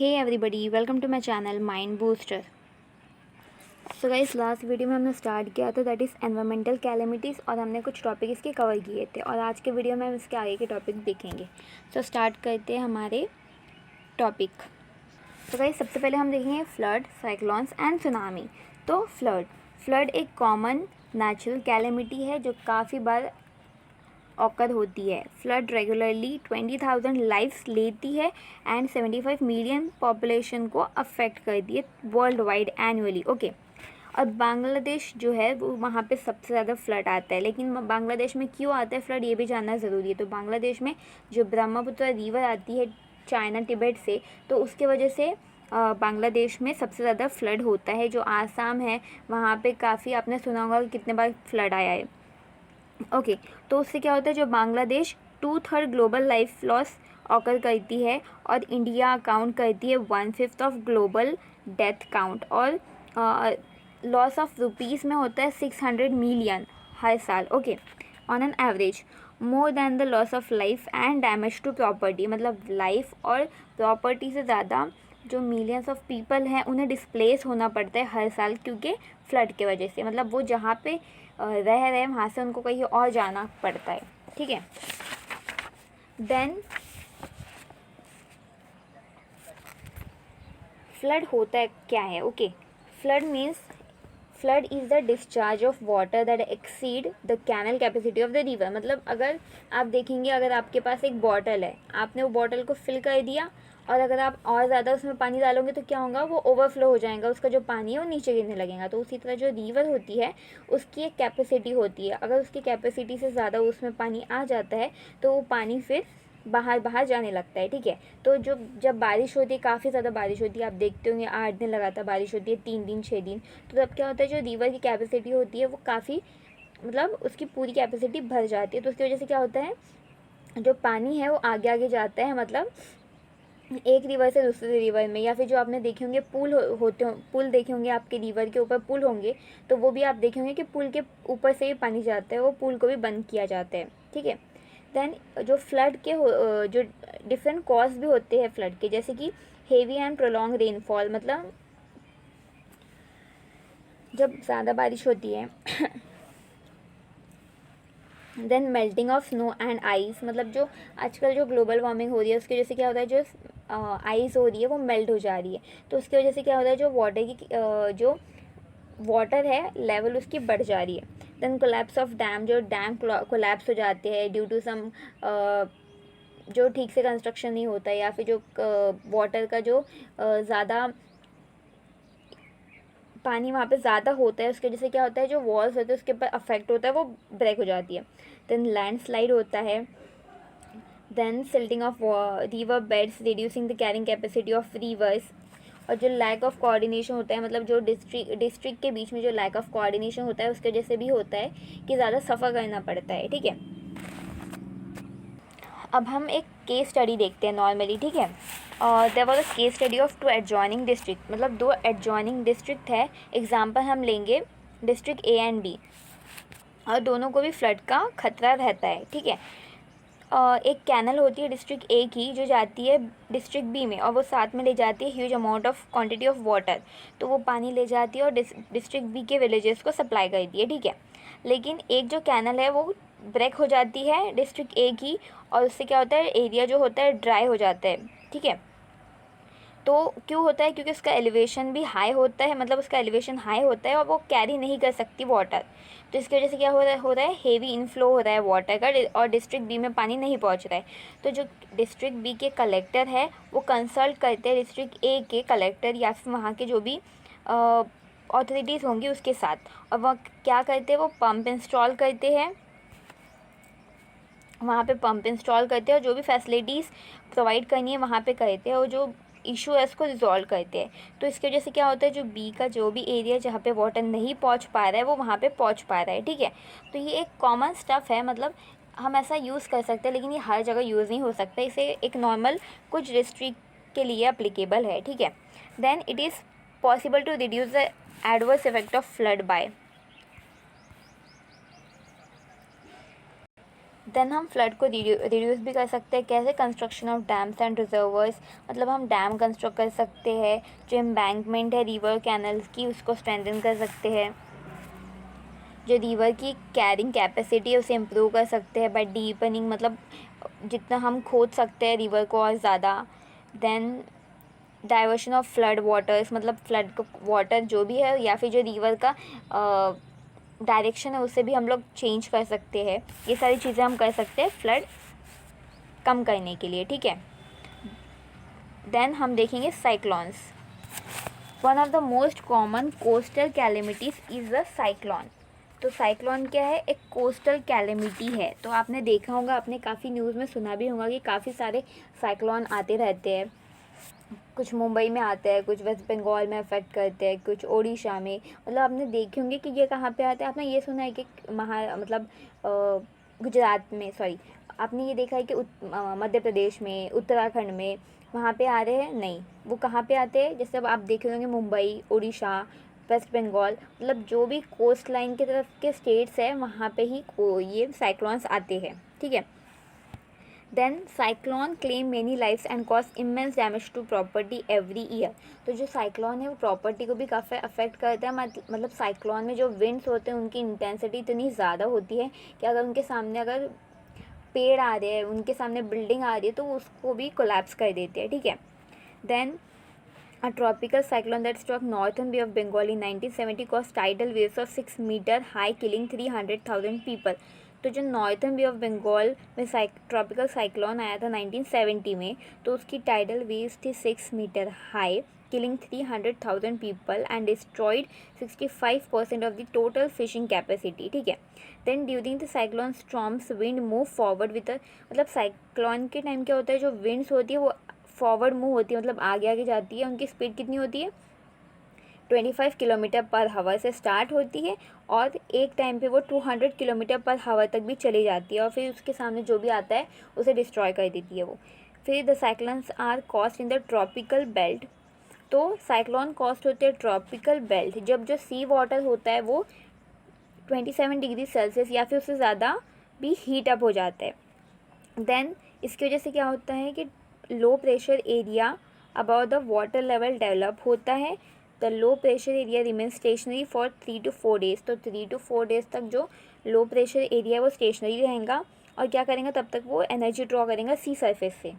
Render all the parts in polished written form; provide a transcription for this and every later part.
Hey everybody, welcome to my channel mind booster. So guys, last video में हमने start किया था that is environmental calamities और हमने कुछ टॉपिक इसके कवर किए थे और आज के वीडियो में हम इसके आगे के टॉपिक देखेंगे। सो स्टार्ट करते हैं हमारे टॉपिक। तो गाइस, सबसे पहले हम देखेंगे फ्लड, साइक्लोन्स एंड सुनामी। तो फ्लड एक कॉमन नेचुरल कैलेमिटी है जो काफ़ी बार ऑकर होती है। फ्लड रेगुलरली 20,000 लाइफ्स लेती है एंड 75 मिलियन पॉपुलेशन को अफेक्ट करती है वर्ल्ड वाइड एनुअली। ओके, और बांग्लादेश जो है वो वहाँ पे सबसे ज़्यादा फ्लड आता है। लेकिन बांग्लादेश में क्यों आता है फ्लड, ये भी जानना ज़रूरी है। तो बांग्लादेश में जो ब्रह्मपुत्र रिवर आती है चाइना तिब्बत से, तो उसके वजह से बांग्लादेश में सबसे ज़्यादा फ्लड होता है। जो आसाम है वहाँ पे काफ़ी, आपने सुना होगा कि कितने बार फ्लड आया है। ओके, तो उससे क्या होता है, जो Bangladesh 2/3 global life loss occur करती है और इंडिया अकाउंट करती है 1/5 ऑफ ग्लोबल डेथ काउंट। और लॉस ऑफ रुपीज़ में होता है 600 मिलियन हर साल। Okay, on an average more than the loss of life and damage to property. मतलब लाइफ और प्रॉपर्टी से ज़्यादा जो मिलियंस ऑफ पीपल हैं उन्हें डिस्प्लेस होना पड़ता है हर साल, क्योंकि फ्लड के वजह से। मतलब वो जहाँ पे रह रहे हैं वहाँ से उनको कहीं और जाना पड़ता है। ठीक है, देन फ्लड होता है क्या है। Okay, flood is the discharge of water that exceed the canal capacity of the river. मतलब अगर आप देखेंगे, अगर आपके पास एक बॉटल है, आपने वो बॉटल को फिल कर दिया और अगर आप और ज़्यादा उसमें पानी डालोगे तो क्या होगा, वो ओवरफ्लो हो जाएगा, उसका जो पानी है वो नीचे गिरने लगेगा। तो उसी तरह जो रिवर होती है उसकी एक कैपेसिटी होती है। अगर उसकी कैपेसिटी से ज़्यादा उसमें पानी आ जाता है तो वो पानी फिर बाहर जाने लगता है। ठीक है, तो जब बारिश होती है, काफ़ी ज़्यादा बारिश होती है, आप देखते होंगे 8 दिन लगातार बारिश होती है, 3 दिन 6 दिन, तो तब क्या होता है, जो रिवर की कैपेसिटी होती है वो काफ़ी, मतलब उसकी पूरी कैपेसिटी भर जाती है। तो उसकी वजह से क्या होता है, जो पानी है वो आगे आगे जाता है। मतलब एक रिवर से दूसरे रिवर में, या फिर जो आपने देखे होंगे पुल देखे होंगे, आपके रिवर के ऊपर पुल होंगे, तो वो भी आप देखे होंगे कि पुल के ऊपर से ही पानी जाता है, वो पुल को भी बंद किया जाता है। ठीक है, देन जो फ्लड के जो डिफरेंट कॉज भी होते हैं फ्लड के, जैसे कि हेवी एंड प्रोलॉन्ग रेनफॉल। मतलब जब ज़्यादा बारिश होती है then melting of snow and ice. मतलब जो आजकल जो ग्लोबल वार्मिंग हो रही है उसकी वजह से क्या होता है, जो आइस हो रही है वो मेल्ट हो जा रही है। तो उसकी वजह से क्या होता है, जो जो वाटर है लेवल उसकी बढ़ जा रही है। देन कोलैप्स ऑफ डैम, जो डैम कोलैप्स हो जाते हैं ड्यू टू सम जो ठीक से कंस्ट्रक्शन नहीं होता है, या फिर जो वाटर का जो ज़्यादा पानी वहाँ पे ज़्यादा होता है, उसकी वजह से क्या होता है, जो वॉल्स होते हैं उसके ऊपर अफेक्ट होता है, वो ब्रेक हो जाती है। देन लैंडस्लाइड होता है। Then silting of river beds reducing the carrying capacity of rivers. और जो लैक ऑफ कोऑर्डिनेशन होता है, मतलब जो डिस्ट्रिक्ट के बीच में जो लैक ऑफ कोऑर्डिनेशन होता है उसकी वजह से भी होता है कि ज़्यादा सफ़र करना पड़ता है। ठीक है, अब हम एक केस स्टडी देखते हैं नॉर्मली। ठीक है, there was a case study of 2 adjoining district. मतलब 2 एडजॉइनिंग डिस्ट्रिक्ट है। एग्जांपल हम लेंगे डिस्ट्रिक्ट ए एंड बी, और दोनों को भी फ्लड का खतरा रहता है। ठीक है, एक कैनल होती है डिस्ट्रिक्ट ए की जो जाती है डिस्ट्रिक्ट बी में, और वो साथ में ले जाती है huge amount of quantity of water. तो वो पानी ले जाती है और डिस्ट्रिक्ट बी के विलेजेस को सप्लाई करती है। ठीक है, लेकिन एक जो कैनल है वो ब्रेक हो जाती है डिस्ट्रिक्ट ए की, और उससे क्या होता है, एरिया जो होता है ड्राई हो जाता है। ठीक है, तो क्यों होता है, क्योंकि उसका एलिवेशन भी हाई होता है, मतलब उसका एलिवेशन हाई होता है और वो कैरी नहीं कर सकती वाटर। तो इसकी वजह से क्या हो रहा है हेवी इनफ्लो हो रहा है वाटर का, और डिस्ट्रिक्ट बी में पानी नहीं पहुंच रहा है। तो जो डिस्ट्रिक्ट बी के कलेक्टर है वो कंसल्ट करते हैं डिस्ट्रिक्ट ए के कलेक्टर या फिर वहाँ के जो भी अथॉरिटीज़ होंगी उसके साथ, और वह क्या करते हैं, वो पंप इंस्टॉल करते हैं, वहाँ पे पंप इंस्टॉल करते हैं और जो भी फैसिलिटीज़ प्रोवाइड करनी है वहाँ पे करते हैं, और जो इशू है उसको रिजॉल्व करते हैं। तो इसकी वजह से क्या होता है, जो बी का जो भी एरिया जहाँ पे वाटर नहीं पहुँच पा रहा है वो वहाँ पे पहुँच पा रहा है। ठीक है, तो ये एक कॉमन स्टफ़ है, मतलब हम ऐसा यूज़ कर सकते हैं, लेकिन ये हर जगह यूज़ नहीं हो सकता। इसे एक नॉर्मल कुछ डिस्ट्रिक्ट के लिए अप्लीकेबल है। ठीक है, then it is possible to reduce the adverse effect of flood by then हम फ्लड को रिड्यूस भी कर सकते हैं। कैसे? Construction of dams and reservoirs, मतलब हम डैम कंस्ट्रक्ट कर सकते हैं। जो एम्बैंकमेंट है रिवर कैनल्स की, उसको स्ट्रेंथन कर सकते हैं। जो रिवर की कैरिंग कैपेसिटी है उसे इम्प्रूव कर सकते हैं बाय डीपनिंग, मतलब जितना हम खोद सकते हैं रिवर को और ज़्यादा। Then diversion of flood waters, मतलब फ्लड का वाटर जो भी है या फिर जो रिवर का डायरेक्शन है उसे भी हम लोग चेंज कर सकते हैं। ये सारी चीज़ें हम कर सकते हैं फ्लड कम करने के लिए, ठीक है। देन हम देखेंगे cyclones. One of the most common coastal calamities is the cyclone. तो साइक्लॉन क्या है? एक कोस्टल कैलेमिटी है। तो आपने देखा होगा, आपने काफ़ी न्यूज़ में सुना भी होगा कि काफ़ी सारे साइक्लॉन आते रहते हैं। कुछ मुंबई में आते हैं, कुछ वेस्ट बंगाल में अफेक्ट करते हैं, कुछ ओडिशा में, मतलब आपने देखे होंगे कि ये कहाँ पे आते हैं। आपने ये सुना है कि मतलब गुजरात में, सॉरी, आपने ये देखा है कि मध्य प्रदेश में, उत्तराखंड में वहाँ पे आ रहे हैं? नहीं, वो कहाँ पे आते हैं? जैसे अब आप देखे होंगे मुंबई, उड़ीसा, वेस्ट बंगाल, मतलब जो भी कोस्ट लाइन की तरफ के स्टेट्स हैं वहाँ पे ही ये साइक्लॉन्स आते हैं, ठीक है। Then cyclone claim many lifes and cause immense damage to property every year. तो जो साइक्लोन है वो प्रॉपर्टी को भी काफ़ी अफेक्ट करता है। मतलब साइक्लोन में जो विंड्स होते हैं उनकी इंटेंसिटी इतनी ज़्यादा होती है कि अगर उनके सामने अगर पेड़ आ रहे हैं, उनके सामने बिल्डिंग आ रही है, तो उसको भी कोलैप्स कर देते हैं, ठीक है। Then a tropical cyclone that struck northern Bay of Bengal in 1970 caused tidal waves of 6 meter high, killing 300,000 people. तो जो नॉर्थन बे ऑफ बंगाल में ट्रॉपिकल साइक्लोन आया था 1970 में, तो उसकी टाइडल वेव्स थी 6 metre high, killing 300,000 people and destroyed 65% of the total fishing capacity, ठीक है। Then during the cyclone storms wind move forward with, मतलब साइक्लोन के टाइम क्या होता है, जो विंड्स होती है वो फॉरवर्ड मूव होती है, मतलब आगे आगे जाती है। उनकी स्पीड कितनी होती है? 25 किलोमीटर पर हावर से स्टार्ट होती है और एक टाइम पे वो 200 किलोमीटर पर हावर तक भी चली जाती है, और फिर उसके सामने जो भी आता है उसे डिस्ट्रॉय कर देती है वो। फिर the cyclones are caused in the tropical belt. तो साइक्लोन कॉस्ट होते हैं ट्रॉपिकल बेल्ट जब जो सी वाटर होता है वो 27 डिग्री सेल्सियस या फिर उससे ज़्यादा भी हीट अप हो जाता है। देन इसकी वजह से क्या होता है कि low pressure area about the water level develop होता है। The low pressure area remain stationery for 3 to 4 days। तो 3 to 4 days तक जो लो प्रेशर एरिया है वो स्टेशनरी रहेगा, और क्या करेंगे तब तक? वो एनर्जी ड्रॉ करेंगे सी सरफेस से,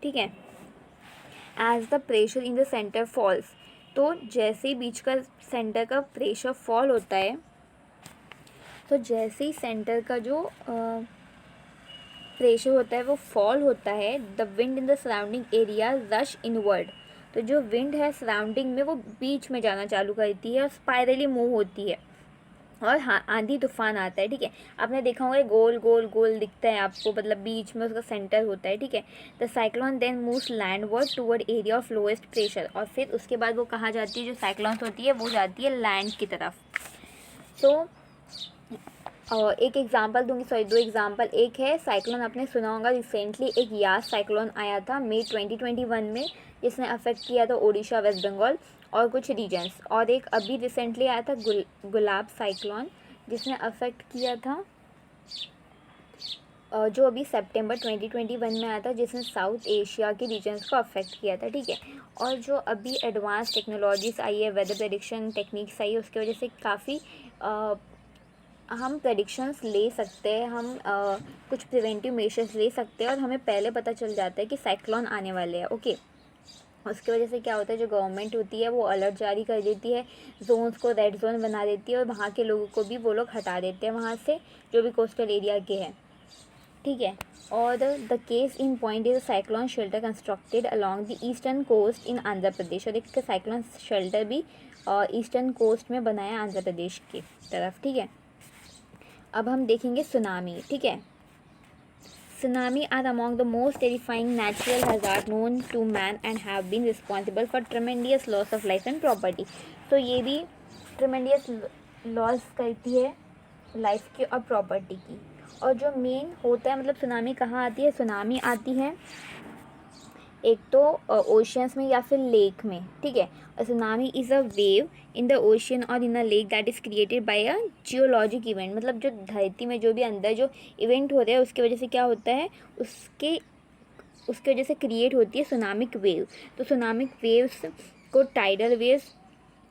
ठीक है। As the pressure in the centre falls, तो जैसे ही बीच का सेंटर का प्रेशर फॉल होता है, तो जैसे ही सेंटर का जो प्रेशर होता है वो फॉल होता है, the wind in the surrounding area rush inward. तो जो विंड है सराउंडिंग में वो बीच में जाना चालू करती है और स्पाइरली मूव होती है, और हाँ आंधी तूफान आता है, ठीक है। आपने देखा होगा गोल गोल गोल दिखता है आपको, मतलब बीच में उसका सेंटर होता है, ठीक है। The cyclone then moves landward toward area of lowest pressure, और फिर उसके बाद वो कहाँ जाती है? जो साइक्लोन्स होती है वो जाती है लैंड की तरफ। तो एक एग्जांपल दूंगी, सॉरी 2 एग्जांपल। एक है साइक्लोन, आपने सुना होगा रिसेंटली एक यास साइक्लोन आया था मई 2021 में, जिसने अफेक्ट किया था ओडिशा, वेस्ट बंगाल और कुछ रीजन्स। और एक अभी रिसेंटली आया था गुलाब साइक्लोन, जिसने अफेक्ट किया था जो अभी सितंबर 2021 में आया था, जिसने साउथ एशिया के रीजन्स को अफेक्ट किया था, ठीक है। और जो अभी एडवांस टेक्नोलॉजीज़ आई है, वेदर प्रेडिक्शन टेक्निक्स आई है, उसकी वजह से काफ़ी हम प्रेडिक्शंस ले सकते हैं, हम कुछ प्रिवेंटिव मेजर्स ले सकते हैं, और हमें पहले पता चल जाता है कि साइक्लोन आने वाले हैं, ओके। उसकी वजह से क्या होता है, जो गवर्नमेंट होती है वो अलर्ट जारी कर देती है, जोन्स को रेड जोन बना देती है, और वहाँ के लोगों को भी वो लोग हटा देते हैं वहाँ से, जो भी कोस्टल एरिया के हैं, ठीक है। और the case in point is cyclone shelter constructed along the eastern coast in Andhra Pradesh, और एक साइक्लोन शेल्टर भी ईस्टर्न कोस्ट में बनाया आंध्र प्रदेश की तरफ, ठीक है। अब हम देखेंगे सुनामी, ठीक है। Tsunami are among the most terrifying natural hazard known to man and have been responsible for tremendous loss of life and property. तो ये भी ट्रेमेंडियस लॉस करती है लाइफ की और प्रॉपर्टी की। और जो मेन होता है, मतलब सुनामी कहाँ आती है? सुनामी आती है एक तो ओशियंस में या फिर लेक में, ठीक है। Tsunami is a wave in the ocean और in a lake that is created by a geologic event, मतलब जो धरती में जो भी अंदर जो इवेंट हो रहा है उसकी वजह से क्या होता है, उसके वजह से क्रिएट होती है सुनामिक वेव। तो सुनामिक वेव्स को टाइडल वेव्स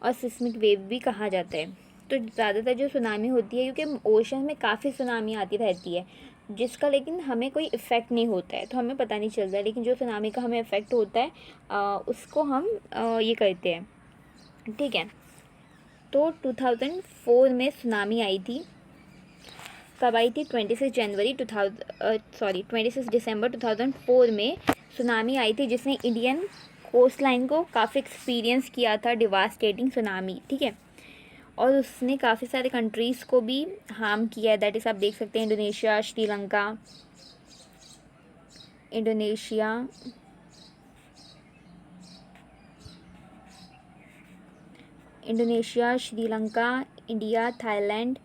और सिस्मिक वेव भी कहा जाता है। तो ज़्यादातर जो सुनामी होती है, क्योंकि ओशन में काफ़ी सुनामी आती रहती है जिसका लेकिन हमें कोई इफ़ेक्ट नहीं होता है, तो हमें पता नहीं चलता है, लेकिन जो सुनामी का हमें इफ़ेक्ट होता है उसको हम ये करते हैं, ठीक है। तो 2004 में सुनामी आई थी। कब आई थी? 26 दिसंबर 2004 में सुनामी आई थी, जिसने इंडियन कोस्ट लाइन को काफ़ी एक्सपीरियंस किया था, डिवास्टेटिंग सुनामी, ठीक है। और उसने काफ़ी सारे कंट्रीज़ को भी हार्म किया है, दैट इज़ आप देख सकते हैं इंडोनेशिया, श्रीलंका, इंडिया, थाईलैंड,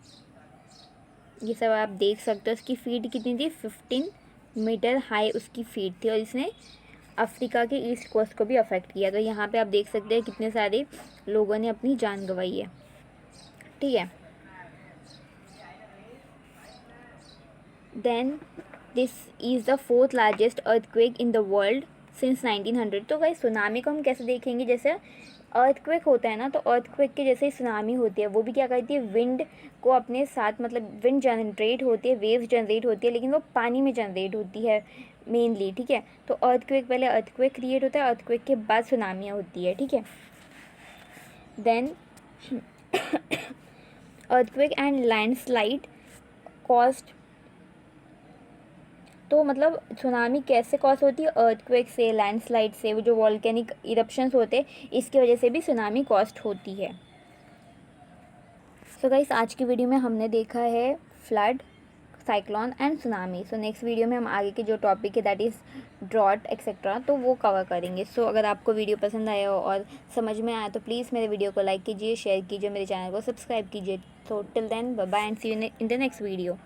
ये सब आप देख सकते हो। उसकी फीट कितनी थी? 15 मीटर हाई उसकी फीट थी, और इसने अफ्रीका के ईस्ट कोस्ट को भी अफेक्ट किया। तो यहाँ पे आप देख सकते हैं कितने सारे लोगों ने अपनी जान गंवाई है, ठीक है। Then this is the 4th largest earthquake in the world since 1900। तो भाई सुनामी को हम कैसे देखेंगे? जैसे अर्थक्वेक होता है ना, तो अर्थक्वेक के जैसे ही सुनामी होती है, वो भी क्या करती है, विंड को अपने साथ, मतलब विंड जनरेट होती है, वेव्स जनरेट होती है, लेकिन वो पानी में जनरेट होती है मेनली, ठीक है। तो अर्थक्वेक, पहले अर्थक्वेक क्रिएट होता है, अर्थक्वेक के बाद सुनामियाँ होती है, ठीक है। Then earthquake and landslide caused, तो मतलब सुनामी कैसे कॉज होती है? अर्थक्वेक से, लैंडस्लाइड से, वो जो वॉल्केनिक इरप्शंस होते हैं इसकी वजह से भी सुनामी कॉस्ट होती है। सो गाइस, आज की वीडियो में हमने देखा है flood, cyclone and tsunami. So next video में हम आगे के जो टॉपिक है दैट इज़ ड्रॉट एक्सेट्रा, तो वो कवर करेंगे। सो अगर आपको वीडियो पसंद आया हो और समझ में आया तो प्लीज़ मेरे वीडियो को लाइक कीजिए, शेयर कीजिए, मेरे चैनल को सब्सक्राइब कीजिए। So till then bye bye and see you in the next video.